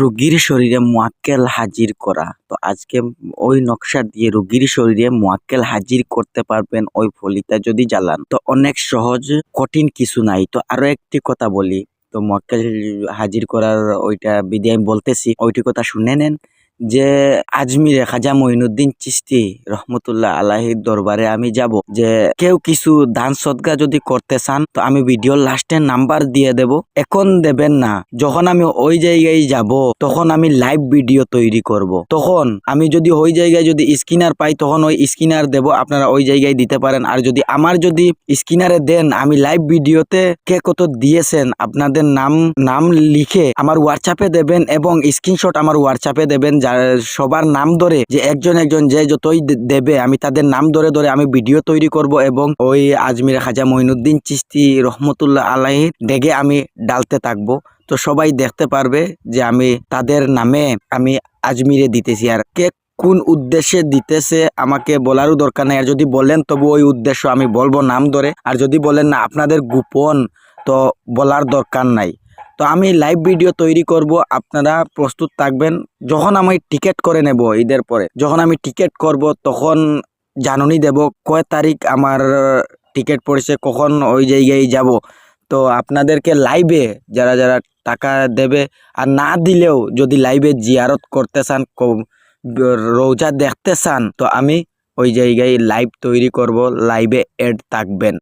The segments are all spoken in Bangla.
রোগীর শরীরে মুয়াক্কেল হাজির করা। তো আজকে ওই নকশা দিয়ে রোগীর শরীরে মুয়াক্কেল হাজির করতে পারবেন ওই ফলিতা যদি জ্বালান। তো অনেক সহজ, কঠিন কিছু নাই। তো আরো একটি কথা বলি, তো মুয়াক্কেল হাজির করার ওইটা বিধি আমি বলতেছি, ওইটি কথা শুনে নেন। যে আজমিরে খাজা মঈনুদ্দিন চিশতি রহমতুল্লাহ আলাহির দরবারে আমি যাব। যে কেউ কিছু দান সদকা যদি করতে চান, তো আমি ভিডিওর লাস্টে নাম্বার দিয়ে দেব। এখন দেবেন না, যখন আমি ওই জায়গায় যাব তখন আমি লাইভ ভিডিও তৈরি করব। তখন আমি যদি ওই জায়গায় যদি স্ক্যানার পাই, তখন ওই স্ক্যানার দেব, আপনারা ওই জায়গায় দিতে পারেন। আর যদি আমার যদি স্ক্যানারে দেন, আমি লাইভ ভিডিওতে কে কত দিয়েছেন আপনাদের নাম লিখে আমার হোয়াটসঅ্যাপে দেবেন এবং স্ক্রিনশট আমার হোয়াটসঅ্যাপে দেবেন। সবার নাম ধরে, যে একজন যে যতই দেবে আমি তাদের নাম ধরে ধরে আমি ভিডিও তৈরি করব এবং ওই আজমির খাজা মঈনুদ্দিন চিশতি রহমতুল্লাহ আলাইহির ডেগে আমি ডালতে থাকবো। তো সবাই দেখতে পারবে যে আমি তাদের নামে আমি আজমিরে দিতেছি। আর কে কোন উদ্দেশ্যে দিতেছে আমাকে বলারও দরকার নাই। আর যদি বলেন তবু ওই উদ্দেশ্য আমি বলবো নাম ধরে। আর যদি বলেন না আপনাদের গোপন, তো বলার দরকার নাই। তো আমি লাইভ ভিডিও তৈরি করব, আপনারা প্রস্তুত থাকবেন। যখন আমি টিকিট করে নেব ঈদের পরে, যখন আমি টিকিট করব তখন জাননি দেব কয় তারিখ আমার টিকিট পড়েছে, কখন ওই জায়গায় যাব। তো আপনাদেরকে লাইভে যারা যারা টাকা দেবে আর না দিলেও যদি লাইভে জিয়ারত করতে চান, রোজা দেখতে চান, তো আমি ওই জায়গায় লাইভ তৈরি করব, লাইভে এড থাকবেন।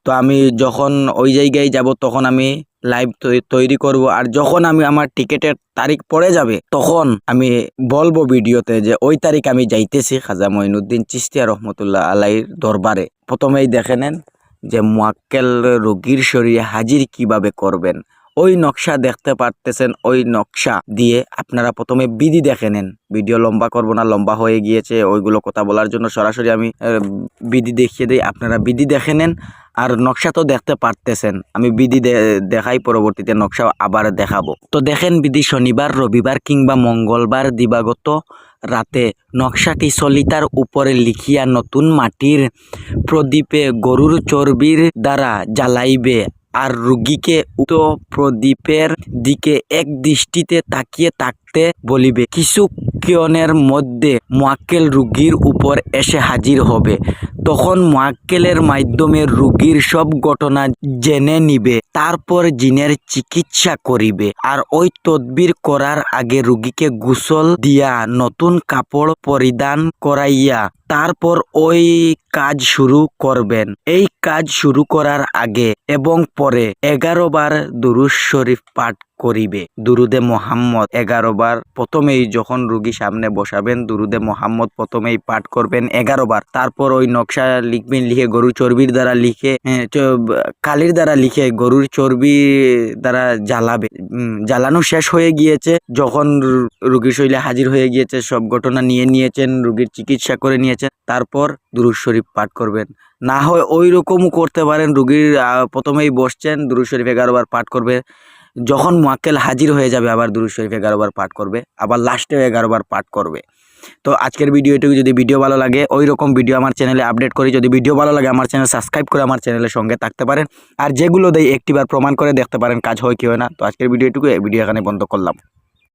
তো আমি যখন ওই জায়গায় যাব তখন আমি লাইভ তৈরি করব। আর যখন আমি আমার টিকিটের তারিখ পড়ে যাবে, তখন আমি বলবো ভিডিওতে যে ওই তারিখ আমি যাইতেছি খাজা মঈনুদ্দিন চিশতি রহমতুল্লাহ আলাইহির দরবারে। প্রথমেই দেখে নেন যে মুয়াক্কেল রোগীর শরীরে হাজির কিভাবে করবেন। ওই নকশা দেখতে পারতেছেন, ওই নকশা দিয়ে আপনারা প্রথমে বিধি দেখে নেন। ভিডিও লম্বা করব না, লম্বা হয়ে গিয়েছে ওইগুলো কথা বলার জন্য সরাসরি আমি বিধি দেখিয়ে দিই, আপনারা বিধি দেখে নেন। আর নকশা তো দেখতে পারতেছেন, আমি বিধি দেখাই, পরবর্তীতে নকশা আবার দেখাবো। তো দেখেন বিধি, শনিবার, রবিবার কিংবা মঙ্গলবার দিবাগত রাতে নকশাটি সলিতার উপরে লিখিয়া নতুন মাটির প্রদীপে গরুর চর্বির দ্বারা জ্বালাইবে। আর রোগীকে উক্ত প্রদীপের দিকে এক দৃষ্টিতে তাকিয়ে থাকতে বলিবে। কিছুক্ষণের মধ্যে মুয়াক্কেল রোগীর উপর এসে হাজির হবে। তখন মুয়াক্কেলের মাধ্যমে রোগীর সব ঘটনা জেনে নিবে, তারপর জিনের চিকিৎসা করিবে। আর ওই তদবির করার আগে রোগীকে গোসল দিয়া নতুন কাপড় পরিধান করাইয়া তারপর ওই কাজ শুরু করবেন। এই কাজ শুরু করার আগে এবং পরে 11 বার দুরূদ শরীফ পাঠ করিবে। দুরুদে মোহাম্মদ 11 বার। প্রথমেই যখন রোগী সামনে বসাবেন, দুরুদে মোহাম্মদ প্রথমেই পাঠ করবেন 11 বার। তারপর ওই নকশা লিখবেন, লিখে গরুর চর্বির দ্বারা লিখে, কালির দ্বারা লিখে গরুর চর্বি দ্বারা জ্বালাবে। জ্বালানো শেষ হয়ে গিয়েছে, যখন রোগীর শরীরে হাজির হয়ে গিয়েছে, সব ঘটনা নিয়ে নিয়েছেন, রোগীর চিকিৎসা করে নিয়েছেন, তারপর দুরূদ শরীফ পাঠ করবেন। না হয় ওই রকমও করতে পারেন, রোগীর প্রথমেই বসছেন, দুরূদ শরীফ 11 বার পাঠ করবে। যখন মুয়াক্কেল হাজির হয়ে যাবে আবার দুরূদ শরীফ 11 বার পাঠ করবে, আবার লাস্টেও 11 বার পাঠ করবে। তো আজকের ভিডিওটুকু, যদি ভিডিও ভালো লাগে, ওই রকম ভিডিও আমার চ্যানেলে আপডেট করি। যদি ভিডিও ভালো লাগে আমার চ্যানেল সাবস্ক্রাইব করে আমার চ্যানেলের সঙ্গে থাকতে পারেন। আর যেগুলো দেয় একটিবার প্রমাণ করে দেখতে পারেন কাজ হয় কি হয় না। তো আজকের ভিডিও এখানে বন্ধ করলাম।